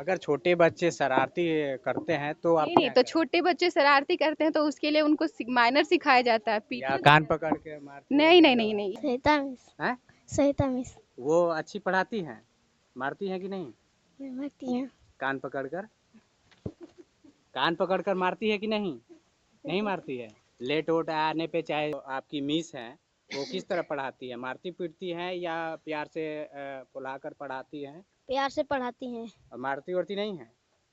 अगर छोटे बच्चे शरारती करते हैं तो आप नहीं नहीं, क्या तो करें? छोटे बच्चे शरारती करते हैं तो उसके लिए उनको माइनर सिखाया जाता है, या पीटा कान नहीं जाता। पकड़ के मारती है नहीं कि नहीं जो नहीं है? नहीं। सहिता मिस। हैं? सहिता मिस। वो अच्छी पढ़ाती हैं, मारती हैं कि नहीं? मारती हैं। कान पकड़कर कान पकड़कर मारती है कि नहीं? नहीं मारती है। लेट वोट आने पे चाहे आपकी मिस हैं, वो किस तरह पढ़ाती है? मारती पीटती है या प्यार से बुलाकर पढ़ाती है? प्यार से पढ़ाती हैं। और मारती वारती नहीं है?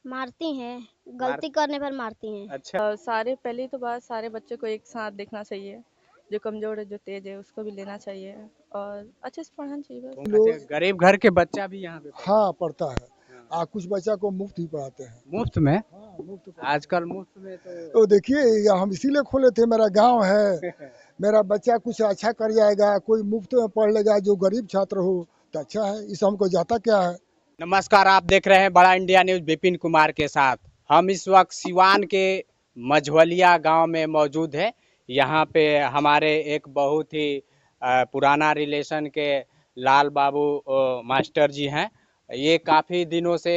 मारती हैं, मार गलती करने पर मारती हैं। अच्छा। सारे पहली तो बात सारे बच्चों को एक साथ देखना चाहिए। जो कमज़ोर है जो तेज़ है उसको भी लेना चाहिए और अच्छे से पढ़ाना चाहिए बस। अच्छा, गरीब घर के बच्चा भी यहाँ पे पढ़ता हाँ पढ़ता है। हाँ। कुछ बच्चा को मुफ्त ही पढ़ाते हैं। मुफ्त में? हाँ मुफ्त पढ़ाते आजकल मुफ्त में हैं। तो तो देखिए ये हम इसीलिए खोले थे, मेरा गांव है, मेरा बच्चा कुछ अच्छा कर जाएगा, कोई मुफ्त में पढ़ लेगा जो गरीब छात्र हो तो अच्छा है, इस हमको जाता क्या है। नमस्कार, आप देख रहे हैं बड़ा इंडिया न्यूज विपिन कुमार के साथ। हम इस वक्त सिवान के मझवलिया गांव में मौजूद है। यहाँ पे हमारे एक बहुत ही पुराना रिलेशन के लाल बाबू मास्टर जी हैं। ये काफ़ी दिनों से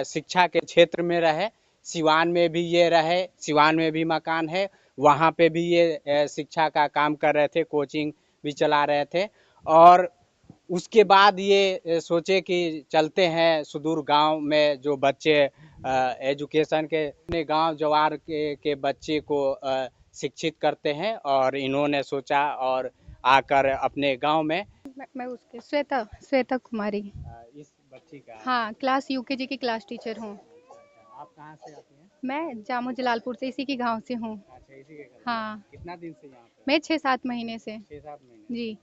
शिक्षा के क्षेत्र में रहे। सिवान में भी ये रहे, सिवान में भी मकान है, वहाँ पे भी ये शिक्षा का काम कर रहे थे, कोचिंग भी चला रहे थे। और उसके बाद ये सोचे कि चलते हैं सुदूर गांव में जो बच्चे एजुकेशन के अपने गांव जवार के बच्चे को शिक्षित करते हैं, और इन्होंने सोचा और आकर अपने गांव में मैं उसके श्वेता श्वेता कुमारी। इस बच्ची का। हाँ, क्लास यूकेजी की क्लास टीचर हूँ। अच्छा, आप कहाँ से आती हैं? मैं जामो जलालपुर से, इसी के गांव से हूँ। अच्छा, इसी के घर। हाँ, कितना दिन से यहाँ पे? मैं 6-7 महीने से। 6-7 महीने। जी।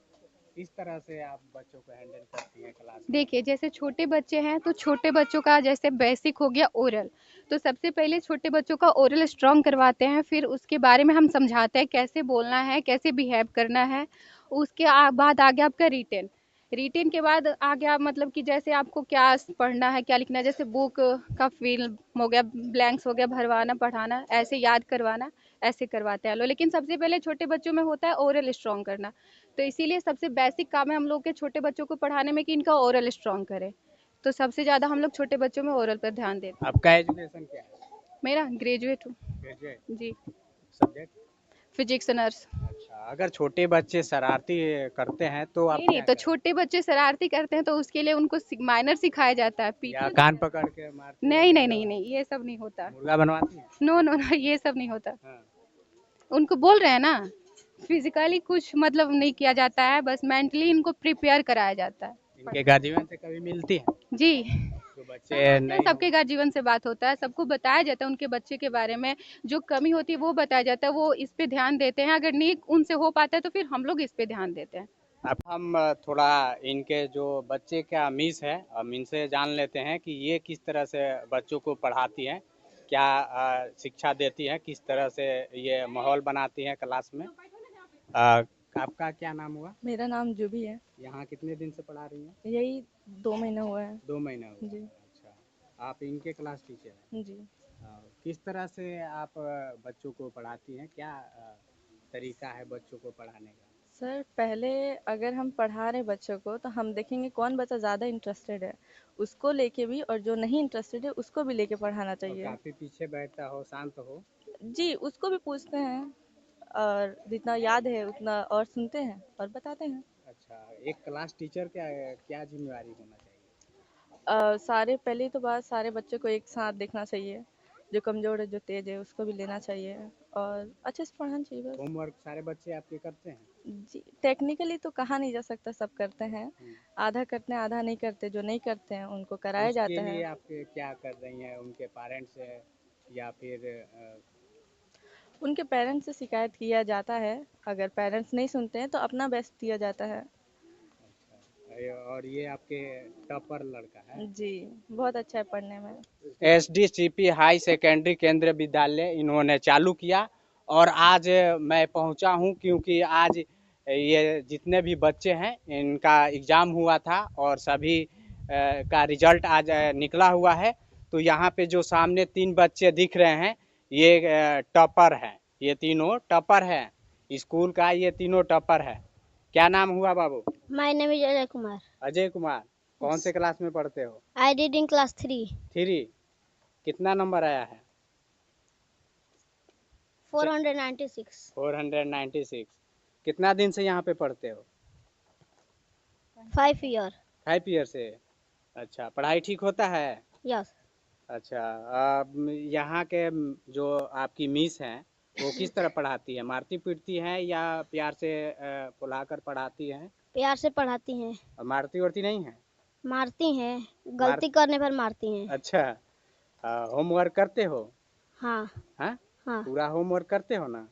किस तरह से आप बच्चों को हैंडल करती हैं क्लास में? देखिए, जैसे छोटे बच्चे हैं तो छोटे बच्चों का जैसे बेसिक हो गया ओरल, तो सबसे पहले छोटे बच्चों का ओरल स्ट्रॉन्ग करवाते हैं, फिर उसके बारे में हम समझाते हैं कैसे बोलना है, कैसे बिहेव करना है। उसके बाद आ गया आपका रिटेन। रिटेन के बाद आ गया मतलब कि जैसे आपको क्या पढ़ना है, क्या लिखना है, जैसे बुक का फिल हो गया, ब्लैंक्स हो गया, भरवाना, पढ़ाना, ऐसे याद करवाना, ऐसे करवाते हैं लोग। लेकिन सबसे पहले छोटे बच्चों में होता है ओरल स्ट्रॉन्ग करना, तो इसीलिए सबसे बेसिक काम है हम लोग के छोटे बच्चों को पढ़ाने में कि इनका ओरल स्ट्रॉन्ग करें। तो सबसे ज़्यादा हम लोग छोटे बच्चों में ओरल पर ध्यान देते हैं। आपका एजुकेशन क्या है? मेरा ग्रेजुएट हूँ। ग्रेजुएट। जी। सब्जेक्ट? Physics nurse. अच्छा, अगर छोटे बच्चे शरारती करते हैं तो आप नहीं नहीं, क्या तो करें? छोटे बच्चे शरारती करते हैं तो उसके लिए उनको माइनर सिखाया जाता है, या पीटा नहीं कान जाता। पकड़ के मारती है नहीं कि नहीं जो नहीं है नहीं, ये सब नहीं होता। मुर्गा बनवाती है? नो नो नो, ये सब नहीं होता। हाँ। उनको बोल रहे हैं ना, फिजिकली कुछ मतलब नहीं किया जाता है, बस मेंटली इनको प्रिपेयर कराया जाता है। इनके गार्जियन से कभी मिलती है? जी। जो सब बच्चे होते हैं, नहीं सबके घर जीवन से बात होता है, सबको बताया जाता है उनके बच्चे के बारे में, जो कमी होती है वो बताया जाता है, वो इस पे ध्यान देते हैं, अगर नहीं उनसे हो पाता है तो फिर हम लोग इस पे ध्यान देते हैं। अब हम थोड़ा इनके जो बच्चे का मिस है, हम इनसे जान लेते हैं कि ये किस तरह से बच्चों को पढ़ाती हैं, क्या शिक्षा देती हैं, किस तरह से ये माहौल बनाती हैं क्लास में। आपका क्या नाम हुआ? मेरा नाम जुबी है। यहाँ कितने दिन से पढ़ा रही हैं? यही 2 महीना हुआ है। 2 महीना हुआ। जी। अच्छा, आप इनके क्लास टीचर हैं। जी। किस तरह से आप बच्चों को पढ़ाती हैं, क्या तरीका है बच्चों को पढ़ाने का? सर पहले अगर हम पढ़ा रहे बच्चों को तो हम देखेंगे कौन बच्चा ज़्यादा इंटरेस्टेड है, उसको लेके भी, और जो नहीं इंटरेस्टेड है उसको भी लेके पढ़ाना और चाहिए। काफ़ी पीछे बैठता हो, शांत हो? जी, उसको भी पूछते हैं और जितना याद है उतना और सुनते हैं और बताते हैं। अच्छा, एक क्लास टीचर क्या क्या जिम्मेवारी होना चाहिए? सारे पहली तो बात सारे बच्चों को एक साथ देखना चाहिए। जो कमज़ोर है जो तेज़ है उसको भी लेना चाहिए और अच्छे से पढ़ाना चाहिए बस। होमवर्क सारे बच्चे आपके करते हैं? जी, टेक्निकली तो कहा नहीं जा सकता सब करते हैं। आधा करते हैं, आधा नहीं करते, जो नहीं करते हैं उनको कराया उसके जाता लिए है। आप क्या कर रही हैं, उनके पेरेंट्स है या फिर उनके पेरेंट्स से शिकायत किया जाता है, अगर पेरेंट्स नहीं सुनते हैं तो अपना बेस्ट दिया जाता है। और ये आपके टॉपर लड़का है? जी, बहुत अच्छा है पढ़ने में। एसडीसीपी हाई सेकेंडरी केंद्रीय विद्यालय इन्होंने चालू किया, और आज मैं पहुंचा हूं क्योंकि आज ये जितने भी बच्चे हैं इनका एग्ज़ाम हुआ था और सभी का रिजल्ट आज निकला हुआ है। तो यहाँ पे जो सामने 3 बच्चे दिख रहे हैं, ये टॉपर हैं, ये तीनों टॉपर हैं स्कूल का, ये तीनों टॉपर है। क्या नाम हुआ बाबू? My name is Ajay Kumar. Ajay Kumar. कौन से क्लास में पढ़ते हो? I did in class 3। 3। कितना नंबर आया है? 496। 496। कितना दिन से यहाँ पे पढ़ते हो? 5 ईयर। 5 ईयर से। अच्छा, पढ़ाई ठीक होता है? यस। अच्छा, यहाँ के जो आपकी मिस हैं वो किस तरह पढ़ाती है? मारती पीटती हैं या प्यार से बुलाकर पढ़ाती हैं? प्यार से पढ़ाती हैं। और मारती वारती नहीं है? मारती हैं, मार गलती करने पर मारती हैं। अच्छा, होमवर्क करते हो? हाँ। हाँ, हाँ। पूरा होमवर्क करते हो ना?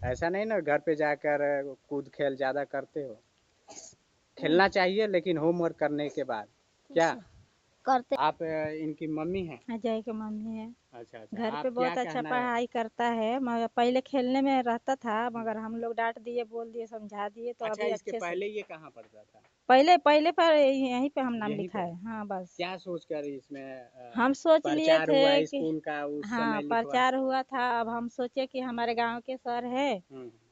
ऐसा नहीं ना घर पे जाकर कूद खेल ज्यादा करते हो? खेलना चाहिए लेकिन होमवर्क करने के बाद। क्या करते। आप इनकी मम्मी हैं? अजय की मम्मी है। अच्छा अच्छा, घर आप पे क्या बहुत अच्छा कहना है? पढ़ाई करता है, मगर पहले खेलने में रहता था, मगर हम लोग डांट दिए, बोल दिए, समझा दिए, तो अच्छा, अभी इसके अच्छे से। पहले ये कहाँ पढ़ता था? पहले पहले पर यहीं पे हम नाम यहीं पे? लिखाए। हाँ, बस क्या सोचकर इसमें हम सोच लिए प्रचार थे हुआ कि स्कूल का उस हाँ, समय लिखवा? प्रचार हुआ था। अब हम सोचे कि हमारे गांव के सर है,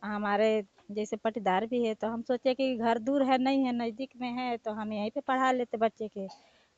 हमारे जैसे पटीदार भी है, तो हम सोचे कि घर दूर है नहीं है, नज़दीक में है, तो हम यहीं पे पढ़ा लेते बच्चे के।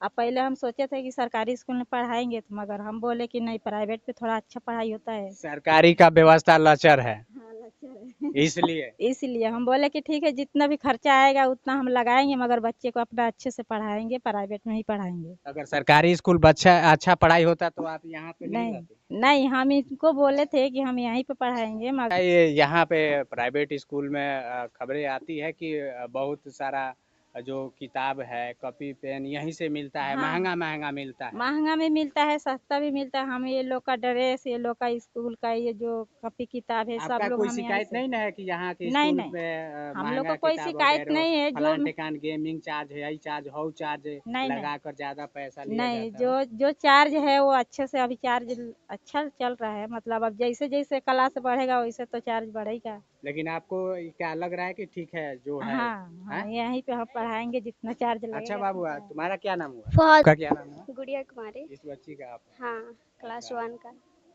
अब पहले हम सोचे थे कि सरकारी स्कूल में पढ़ाएंगे, तो मगर हम बोले कि नहीं, प्राइवेट पे थोड़ा अच्छा पढ़ाई होता है। सरकारी का व्यवस्था लचर है, हाँ, लचर है। इसलिए। इसलिए हम बोले कि ठीक है, जितना भी खर्चा आएगा उतना हम लगाएंगे, मगर बच्चे को अपना अच्छे से पढ़ाएंगे, प्राइवेट में ही पढ़ाएंगे। अगर सरकारी स्कूल बच्चा अच्छा पढ़ाई होता तो आप यहाँ पे नहीं नहीं रहते? नहीं, हम इनको बोले थे कि हम यहीं पे पढ़ाएंगे, मगर ये यहाँ पे प्राइवेट स्कूल में खबरें आती है कि बहुत सारा जो किताब है, कॉपी पेन यहीं से मिलता है, हाँ, महंगा महंगा मिलता है। महंगा भी मिलता है, सस्ता भी मिलता है। हम ये लोग का ड्रेस, ये लोग का स्कूल का ये जो कॉपी किताब है, सब आपका लोग कोई हम यहीं शिकायत से। नहीं ना है कि यहाँ के नहीं स्कूल नहीं, में हम लोग महंगा को कोई किताब शिकायत वगैरह, नहीं है। जो फलान ठिकान गेमिंग चार्ज है, यही चार्ज हौ चार्ज नहीं नहीं लगाकर ज्यादा पैसा लिया नहीं, जाता जो है? जो चार्ज है वो अच्छे से, अभी चार्ज अच्छा चल रहा है। मतलब अब जैसे जैसे क्लास बढ़ेगा वैसे तो चार्ज बढ़ेगा। लेकिन आपको क्या लग रहा है कि ठीक है जो है? हाँ हाँ, हैं? यहीं पे हम पढ़ाएंगे, जितना चार्ज अच्छा लगेगा बाबू, उतना। तुम्हारा क्या नाम हुआ? फौज। आपका क्या नाम हुआ? गुड़िया कुमारी। इस बच्ची का आप? हाँ, क्लास अच्छा, 1 का।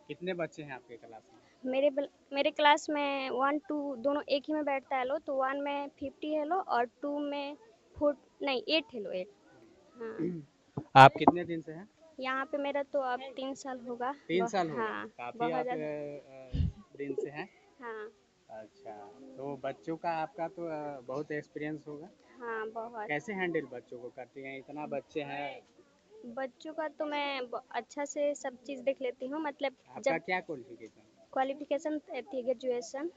कितने बच्चे हैं आपके क्लास में? मेरे क्लास में 1 2 दोनों एक ही में बैठता है लो, तो 1 में 50 है लो और 2 में 4 नहीं 8 है लो 8। हाँ। आप कितने दिन से हैं? यहाँ पे मेरा तो अब 3 साल होगा। 3 साल हो गए? हाँ, काफी बहुत आप ज़्यादा। दिन से हैं? हाँ। अच्छा, तो बच्चों का आपका तो बहुत एक्सपीरियंस होगा। हाँ, बहुत। कैसे हैंडल बच्चों को करती हैं? इतना बच्चे हैं। बच्चों का तो मैं अच्छा से सब चीज़ देख लेती हूँ, मतलब आपका जब क्या क्वालिफिकेशन? क्वालिफिकेशन थी ग्रेजुएशन।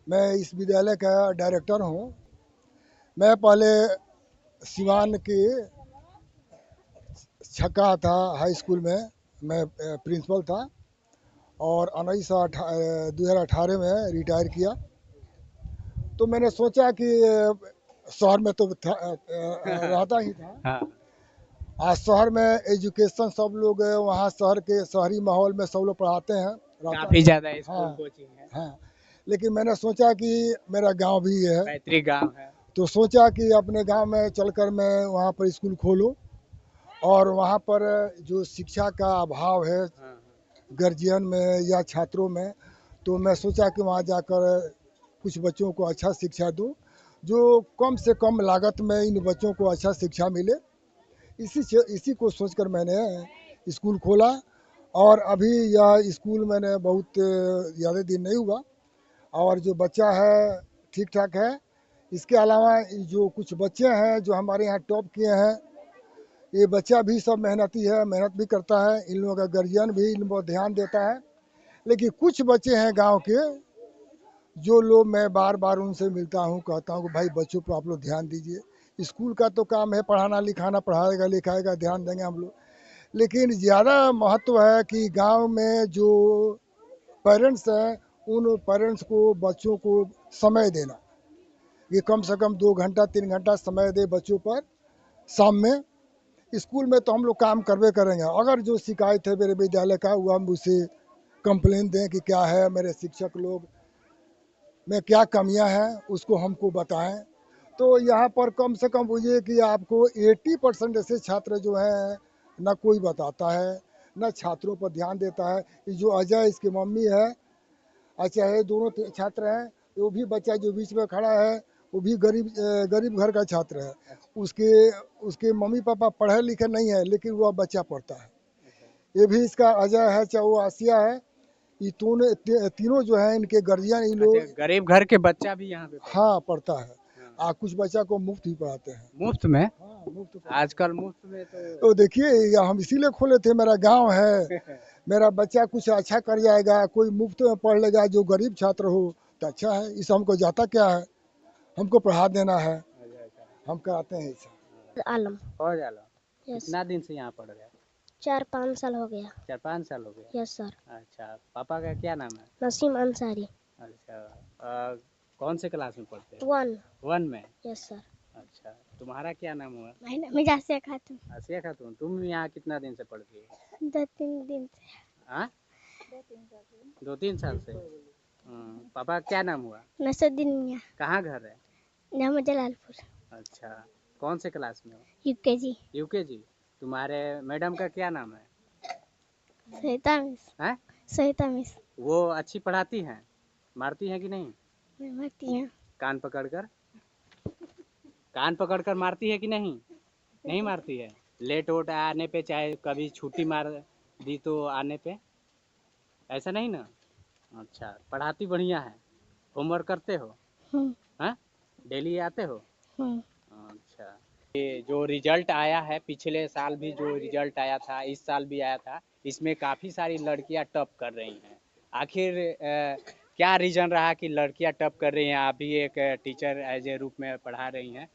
मैं इस विद्यालय का डायरेक्टर हूँ। मैं पहले सिवान के छक्का था हाई स्कूल में, मैं प्रिंसिपल था और 2018 में रिटायर किया। तो मैंने सोचा कि शहर में तो रहता ही था। हाँ, आज शहर में एजुकेशन सब लोग वहाँ शहर के शहरी माहौल में सब लोग पढ़ाते हैं, काफी ज्यादा स्कूल हाँ कोचिंग है, हाँ। लेकिन मैंने सोचा कि मेरा गांव भी है, पैतृक गांव है, तो सोचा कि अपने गांव में चलकर मैं वहाँ पर स्कूल खोलूँ। और वहाँ पर जो शिक्षा का अभाव है हाँ, गर्जियन में या छात्रों में, तो मैं सोचा कि वहाँ जाकर कुछ बच्चों को अच्छा शिक्षा दूँ, जो कम से कम लागत में इन बच्चों को अच्छा शिक्षा मिले। इसी को सोचकर मैंने स्कूल खोला। और अभी यह स्कूल मैंने बहुत ज़्यादा दिन नहीं हुआ और जो बच्चा है ठीक ठाक है। इसके अलावा जो कुछ बच्चे हैं जो हमारे यहाँ टॉप किए हैं, ये बच्चा भी सब मेहनती है, मेहनत भी करता है, इन लोगों का गार्जियन भी इन पर ध्यान देता है। लेकिन कुछ बच्चे हैं गांव के जो लोग मैं बार बार उनसे मिलता हूँ, कहता हूँ कि भाई बच्चों पर आप लोग ध्यान दीजिए। स्कूल का तो काम है पढ़ाना लिखाना, पढ़ाएगा लिखाएगा, ध्यान देंगे हम लोग, लेकिन ज़्यादा महत्व है कि गांव में जो पेरेंट्स हैं उन पेरेंट्स को बच्चों को समय देना। ये कम से कम 2 घंटा 3 घंटा समय दे बच्चों पर शाम में। स्कूल में तो हम लोग काम करवे करेंगे, अगर जो शिकायत है मेरे विद्यालय का वो हम उसे कंप्लेन दें कि क्या है मेरे शिक्षक लोग में क्या कमियां हैं उसको हमको बताएं। तो यहाँ पर कम से कम बुझिए कि आपको 80% ऐसे छात्र जो हैं न कोई बताता है न छात्रों पर ध्यान देता है। जो अजय इसकी मम्मी है, अच्छा है, दोनों छात्र हैं। वो भी बच्चा जो बीच में खड़ा है वो भी गरीब घर का छात्र है। उसके उसके मम्मी पापा पढ़े लिखे नहीं है लेकिन वह बच्चा पढ़ता है। ये भी इसका अजय है, चाहे वो आसिया है, ये तीनों जो है इनके गार्जियन इन लोग। अच्छा, गरीब घर के बच्चा भी यहाँ पे पढ़ता हाँ पढ़ता है, हाँ। कुछ बच्चा को मुफ्त ही पढ़ाते हैं। मुफ्त में? हाँ मुफ्त पढ़ाते आजकल मुफ्त में हैं। तो तो देखिए हम इसीलिए खोले थे, मेरा गांव है, मेरा बच्चा कुछ अच्छा कर जाएगा, कोई मुफ्त में पढ़ लेगा, जो गरीब छात्र हो तो अच्छा है। इस हमको जाता क्या है, हमको पढ़ा देना है, हम कराते हैं ऐसा। आलम। हो जाला यस। कितना दिन से यहाँ पढ़ रहे हैं? 4-5 साल हो गया। 4-5 साल हो गए? Yes sir. अच्छा, पापा का क्या नाम है? नसीम अंसारी। अच्छा, कौन से क्लास में पढ़ते हैं? 1। 1 में? Yes sir. अच्छा, तुम्हारा क्या नाम हुआ? माय नेम इज आसिया खातून। आसिया खातून, तुम यहाँ कितना दिन से पढ़ती हो? 2-3 दिन से। हाँ, 2-3 साल से। पापा क्या नाम हुआ? नसरुद्दीन मियां। कहाँ घर है? नाम जलालपुर। अच्छा, कौन से क्लास में हो? यूकेजी। यूकेजी। तुम्हारे मैडम का क्या नाम है? सहिता मिस। हैं? सहिता मिस। वो अच्छी पढ़ाती हैं? मारती हैं कि नहीं? मैं मरती हूँ। कान पकड़कर? कान पकड़कर मारती है कि नहीं? नहीं मारती है। लेट वोट आने पे चाहे कभी छुट्टी मार दी तो आने पे, ऐसा नहीं ना? अच्छा, पढ़ाती बढ़िया है। होमवर्क करते हो? हाँ, डेली आते हो? अच्छा, ये जो रिजल्ट आया है, पिछले साल भी जो रिजल्ट आया था, इस साल भी आया था, इसमें काफ़ी सारी लड़कियां टॉप कर रही हैं। आखिर क्या रीज़न रहा कि लड़कियां टॉप कर रही हैं? आप भी एक टीचर एज ए रूप में पढ़ा रही हैं।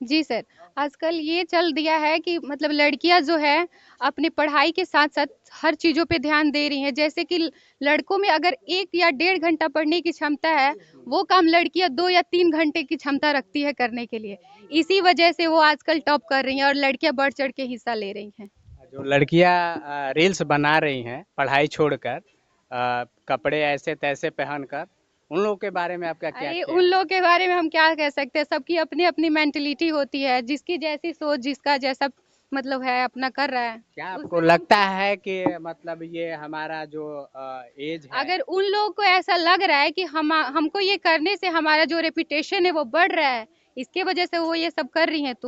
जी सर, आजकल ये चल दिया है कि मतलब लड़कियां जो है अपनी पढ़ाई के साथ-साथ हर चीज़ों पे ध्यान दे रही हैं। जैसे कि लड़कों में अगर 1 या 1.5 घंटा पढ़ने की क्षमता है, वो काम लड़कियां 2 या 3 घंटे की क्षमता रखती है करने के लिए। इसी वजह से वो आजकल टॉप कर रही हैं और लड़कियां बढ़-चढ़ के हिस्सा ले रही हैं। जो लड़कियां रील्स बना रही हैं पढ़ाई छोड़कर, कपड़े ऐसे-तैसे पहनकर, उन लोगों के बारे में आपका क्या अरे ख्याल उन है? लोगों के बारे में हम क्या कह सकते हैं, सबकी अपनी-अपनी मेंटालिटी होती है, जिसकी जैसी सोच, जिसका जैसा मतलब है अपना कर रहा है। क्या आपको उसमें लगता है कि मतलब ये हमारा जो एज है, अगर उन लोगों को ऐसा लग रहा है कि हमको ये करने से हमारा जो रेपुटेशन है वो बढ़ रहा है, इसके वजह से वो ये सब कर रही हैं तो